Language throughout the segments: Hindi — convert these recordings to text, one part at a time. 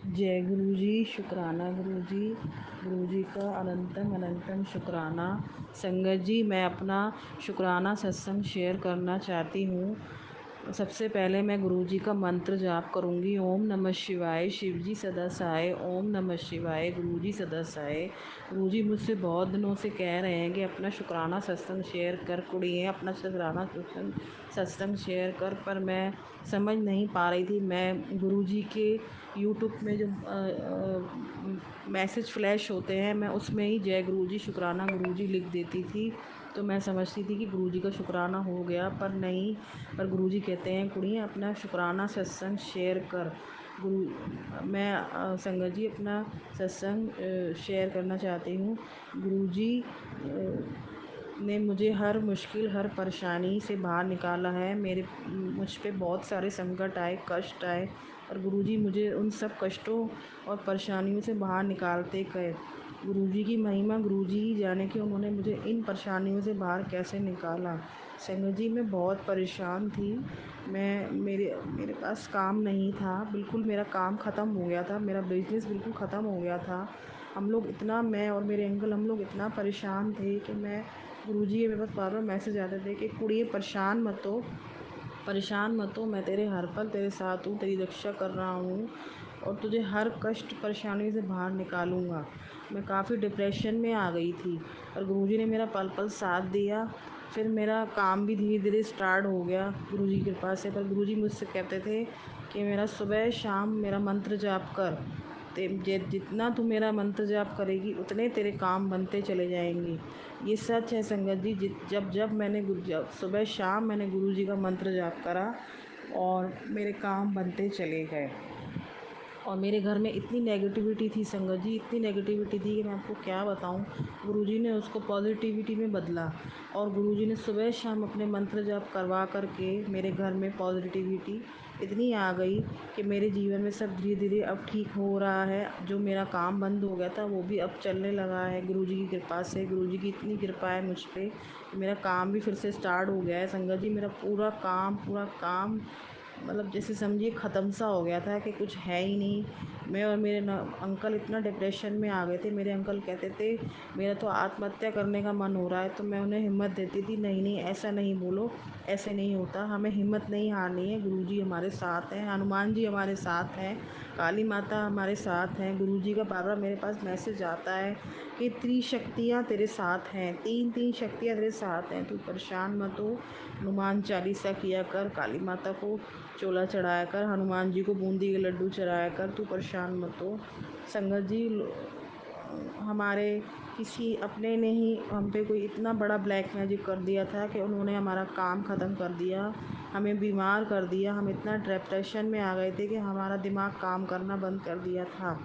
जय गुरु जी, शुक्राना गुरु जी। गुरु जी का अनंतम अनंतम शुक्राना। संगत जी, मैं अपना शुक्राना सत्संग शेयर करना चाहती हूँ। सबसे पहले मैं गुरु जी का मंत्र जाप करूँगी। ओम नमः शिवाय, शिव जी सदा सहाय। ओम नमः शिवाय, गुरु जी सदा सहाय। गुरु जी मुझसे बहुत दिनों से कह रहे हैं कि अपना शुक्राना सत्संग शेयर कर कुड़िए, अपना शुक्राना सत्संग शेयर कर, पर मैं समझ नहीं पा रही थी। मैं गुरु जी के यूट्यूब में जो मैसेज फ्लैश होते हैं, मैं उसमें ही जय गुरु जी, शुक्राना गुरु जी लिख देती थी। तो मैं समझती थी कि गुरु जी का शुक्राना हो गया, पर नहीं। पर गुरु जी कहते हैं कुड़िए, अपना शुक्राना सत्संग शेयर कर। मैं संगत जी अपना सत्संग शेयर करना चाहती हूँ। गुरु जी ने मुझे हर मुश्किल, हर परेशानी से बाहर निकाला है। मुझ पे बहुत सारे संकट आए, कष्ट आए, और गुरुजी मुझे उन सब कष्टों और परेशानियों से बाहर निकालते गए। गुरुजी की महिमा गुरुजी ही जाने कि उन्होंने मुझे इन परेशानियों से बाहर कैसे निकाला। संगत जी, मैं बहुत परेशान थी। मेरे मेरे पास काम नहीं था, बिल्कुल मेरा काम ख़त्म हो गया था, मेरा बिज़नेस बिल्कुल ख़त्म हो गया था। मैं और मेरे अंकल हम लोग इतना परेशान थे कि गुरुजी के मेरे पास बार-बार मैसेज आते थे कि कुड़िए परेशान मत हो, मैं तेरे हर पल तेरे साथ हूँ, तेरी रक्षा कर रहा हूँ और तुझे हर कष्ट परेशानी से बाहर निकालूँगा। मैं काफ़ी डिप्रेशन में आ गई थी, और गुरुजी ने मेरा पल-पल साथ दिया। फिर मेरा काम भी धीरे-धीरे स्टार्ट हो गया गुरुजी की कृपा से। पर गुरुजी मुझसे कहते थे कि मेरा सुबह शाम मेरा मंत्र जाप कर। जितना तू मेरा मंत्र जाप करेगी, उतने तेरे काम बनते चले जाएंगे। ये सच है संगत जी। जब सुबह शाम मैंने गुरु जी का मंत्र जाप करा, और मेरे काम बनते चले गए। और मेरे घर में इतनी नेगेटिविटी थी संगत जी, इतनी नेगेटिविटी थी कि मैं आपको क्या बताऊं। गुरुजी ने उसको पॉजिटिविटी में बदला, और गुरुजी ने सुबह शाम अपने मंत्र जाप करवा करके मेरे घर में पॉजिटिविटी इतनी आ गई कि मेरे जीवन में सब धीरे धीरे अब ठीक हो रहा है। जो मेरा काम बंद हो गया था वो भी अब चलने लगा है गुरुजी की कृपा से। गुरुजी की इतनी कृपा है मुझ पे कि मेरा काम भी फिर से स्टार्ट हो गया है संगत जी। मेरा पूरा काम मतलब जैसे समझिए ख़त्म सा हो गया था कि कुछ है ही नहीं। मैं और मेरे अंकल इतना डिप्रेशन में आ गए थे। मेरे अंकल कहते थे मेरा तो आत्महत्या करने का मन हो रहा है, तो मैं उन्हें हिम्मत देती थी, नहीं नहीं ऐसा नहीं बोलो, ऐसे नहीं होता, हमें हिम्मत नहीं हारनी है, गुरुजी हमारे साथ हैं, हनुमान जी हमारे साथ हैं, काली माता हमारे साथ हैं। गुरुजी का बार बार मेरे पास मैसेज आता है कि त्रिशक्तियाँ तेरे साथ हैं, तीन तीन शक्तियाँ तेरे साथ हैं, तू परेशान मत हो। हनुमान चालीसा किया कर, काली माता को चोला चढ़ाया कर, हनुमान जी को बूंदी के लड्डू चढ़ाया कर, तू परेशान मत हो। संगत जी, हमारे किसी अपने ने ही हम पे कोई इतना बड़ा ब्लैक मैजिक कर दिया था कि उन्होंने हमारा काम ख़त्म कर दिया, हमें बीमार कर दिया। हम इतना डिप्रेशन में आ गए थे कि हमारा दिमाग काम करना बंद कर दिया था।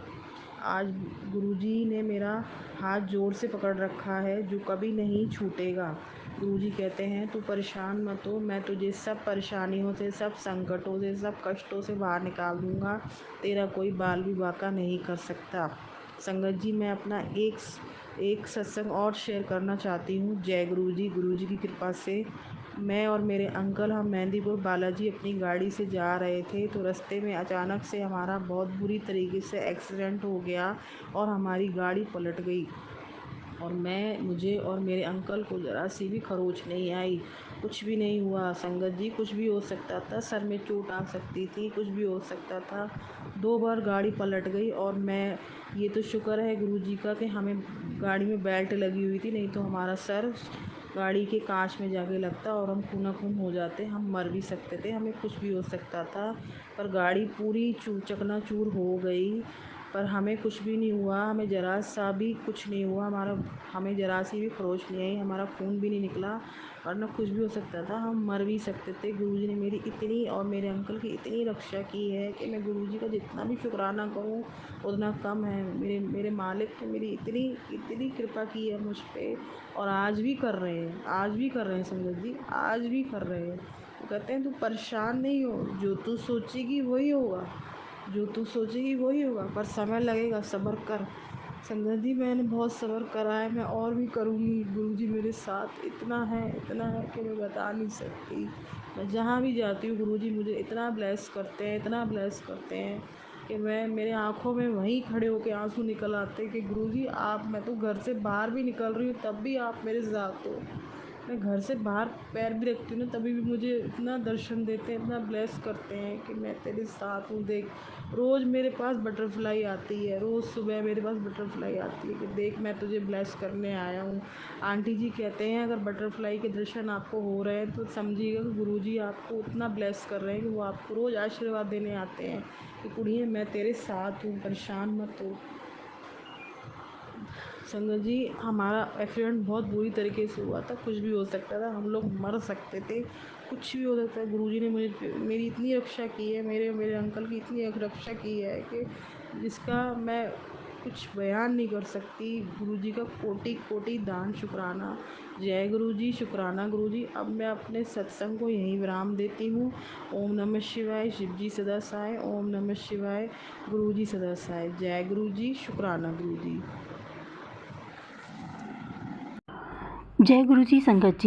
आज गुरुजी ने मेरा हाथ जोर से पकड़ रखा है, जो कभी नहीं छूटेगा। गुरुजी कहते हैं तू परेशान मत हो, मैं तुझे सब परेशानियों से, सब संकटों से, सब कष्टों से बाहर निकाल दूँगा। तेरा कोई बाल भी बांका नहीं कर सकता। संगत जी, मैं अपना एक सत्संग और शेयर करना चाहती हूँ। जय गुरु जी। गुरु जी की कृपा से मैं और मेरे अंकल हम मेहंदीपुर बालाजी अपनी गाड़ी से जा रहे थे, तो रास्ते में अचानक से हमारा बहुत बुरी तरीके से एक्सीडेंट हो गया और हमारी गाड़ी पलट गई। और मुझे और मेरे अंकल को ज़रा सी भी खरोच नहीं आई, कुछ भी नहीं हुआ संगत जी। कुछ भी हो सकता था, सर में चोट आ सकती थी, कुछ भी हो सकता था। 2 बार गाड़ी पलट गई, और ये तो शुक्र है गुरु जी का कि हमें गाड़ी में बेल्ट लगी हुई थी, नहीं तो हमारा सर गाड़ी के कांच में जाके लगता और हम खूना खून हो जाते, हम मर भी सकते थे, हमें कुछ भी हो सकता था। पर गाड़ी पूरी चकनाचूर हो गई, पर हमें कुछ भी नहीं हुआ, हमें ज़रा सा भी कुछ नहीं हुआ। हमें ज़रा सी भी खरोच नहीं आई, हमारा खून भी नहीं निकला, वरना कुछ भी हो सकता था, हम मर भी सकते थे। गुरुजी ने मेरी इतनी और मेरे अंकल की इतनी रक्षा की है कि मैं गुरुजी का जितना भी शुक्राना करूँ उतना कम है। मेरे मालिक ने मेरी इतनी इतनी कृपा की है मुझ पे, और आज भी कर रहे हैं, आज भी कर रहे हैं संगत जी, आज भी कर रहे हैं। वो कहते हैं तू परेशान नहीं हो, जो तू सोचेगी वही होगा, जो तू सोचेगी वही होगा, पर समय लगेगा, सब्र कर। संगत जी, मैंने बहुत सब्र करा है, मैं और भी करूँगी। गुरुजी मेरे साथ इतना है कि मैं बता नहीं सकती। मैं जहाँ भी जाती हूँ गुरुजी मुझे इतना ब्लेस करते हैं, इतना ब्लेस करते हैं। कि मेरे आँखों में वहीं खड़े होके आँसू निकल आते कि गुरुजी आप, मैं तो घर से बाहर भी निकल रही हूँ तब भी आप मेरे साथ हो। मैं घर से बाहर पैर भी रखती हूँ ना तभी भी मुझे इतना दर्शन देते हैं, इतना ब्लेस करते हैं कि मैं तेरे साथ हूँ। देख, रोज़ मेरे पास बटरफ्लाई आती है, रोज़ सुबह मेरे पास बटरफ्लाई आती है कि देख मैं तुझे ब्लेस करने आया हूँ। आंटी जी कहते हैं अगर बटरफ्लाई के दर्शन आपको हो रहे हैं तो समझिएगा कि गुरुजी आपको उतना ब्लेस कर रहे हैं कि वो आपको रोज़ आशीर्वाद देने आते हैं कि कुड़िए मैं तेरे साथ हूँ, परेशान मत हो। संगत जी, हमारा एक्सीडेंट बहुत बुरी तरीके से हुआ था, कुछ भी हो सकता था, हम लोग मर सकते थे, कुछ भी हो सकता है। गुरुजी ने मेरी इतनी रक्षा की है, मेरे अंकल की इतनी रक्षा की है कि जिसका मैं कुछ बयान नहीं कर सकती। गुरुजी का कोटि कोटि दान शुक्राना। जय गुरुजी, शुक्राना गुरुजी। अब मैं अपने सत्संग को यहीं विराम देती हूँ। ओम नमः शिवाय, शिव जी सदा सहाय। ओम नमः शिवाय, गुरुजी सदा सहाय। जय गुरुजी, शुक्राना गुरुजी। जय गुरु जी। संगत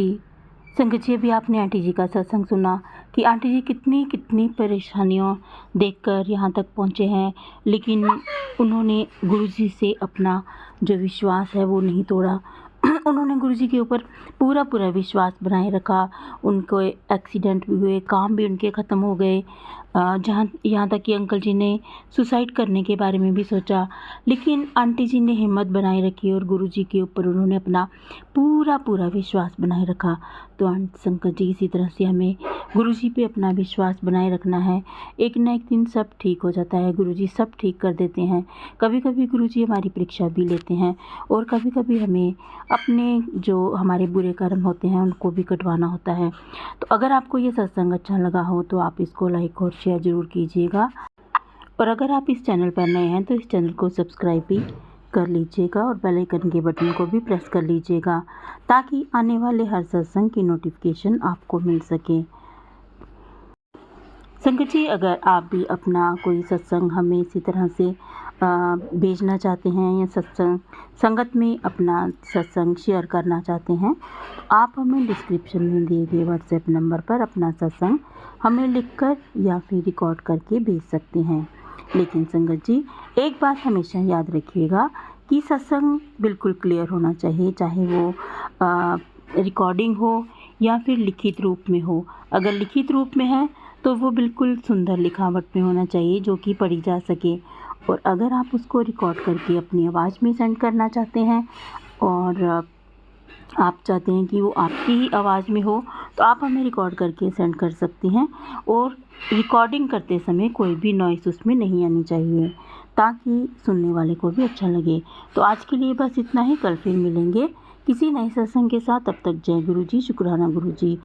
जी अभी आपने आंटी जी का सत्संग सुना कि आंटी जी कितनी कितनी परेशानियों देखकर यहाँ तक पहुँचे हैं, लेकिन उन्होंने गुरु जी से अपना जो विश्वास है वो नहीं तोड़ा। उन्होंने गुरु जी के ऊपर पूरा विश्वास बनाए रखा। उनको एक्सीडेंट भी हुए, काम भी उनके ख़त्म हो गए, जहाँ यहाँ तक कि अंकल जी ने सुसाइड करने के बारे में भी सोचा, लेकिन आंटी जी ने हिम्मत बनाए रखी और गुरु जी के ऊपर उन्होंने अपना पूरा विश्वास बनाए रखा। तो संगत जी इसी तरह से हमें गुरु जी पे अपना विश्वास बनाए रखना है। एक न एक दिन सब ठीक हो जाता है, गुरु जी सब ठीक कर देते हैं। कभी कभी गुरु जी हमारी परीक्षा भी लेते हैं और कभी कभी हमें अपने जो हमारे बुरे कर्म होते हैं उनको भी कटवाना होता है। तो अगर आपको ये सत्संग अच्छा लगा हो तो आप इसको लाइक और शेयर ज़रूर कीजिएगा, और अगर आप इस चैनल पर नए हैं तो इस चैनल को सब्सक्राइब भी कर लीजिएगा और बेल आइकन के बटन को भी प्रेस कर लीजिएगा ताकि आने वाले हर सत्संग की नोटिफिकेशन आपको मिल सके। संगत जी, अगर आप भी अपना कोई सत्संग हमें इसी तरह से भेजना चाहते हैं या सत्संग संगत में अपना सत्संग शेयर करना चाहते हैं तो आप हमें डिस्क्रिप्शन में दिए गए व्हाट्सएप नंबर पर अपना सत्संग हमें लिखकर या फिर रिकॉर्ड करके भेज सकते हैं। लेकिन संगत जी, एक बात हमेशा याद रखिएगा कि सत्संग बिल्कुल क्लियर होना चाहिए, चाहे वो रिकॉर्डिंग हो या फिर लिखित रूप में हो। अगर लिखित रूप में है तो वो बिल्कुल सुंदर लिखावट में होना चाहिए जो कि पढ़ी जा सके, और अगर आप उसको रिकॉर्ड करके अपनी आवाज़ में सेंड करना चाहते हैं और आप चाहते हैं कि वो आपकी ही आवाज़ में हो तो आप हमें रिकॉर्ड करके सेंड कर सकते हैं, और रिकॉर्डिंग करते समय कोई भी नॉइस उसमें नहीं आनी चाहिए ताकि सुनने वाले को भी अच्छा लगे। तो आज के लिए बस इतना ही, कल फिर मिलेंगे किसी नए सत्संग के साथ। तब तक जय गुरु जी, शुक्राना गुरु जी।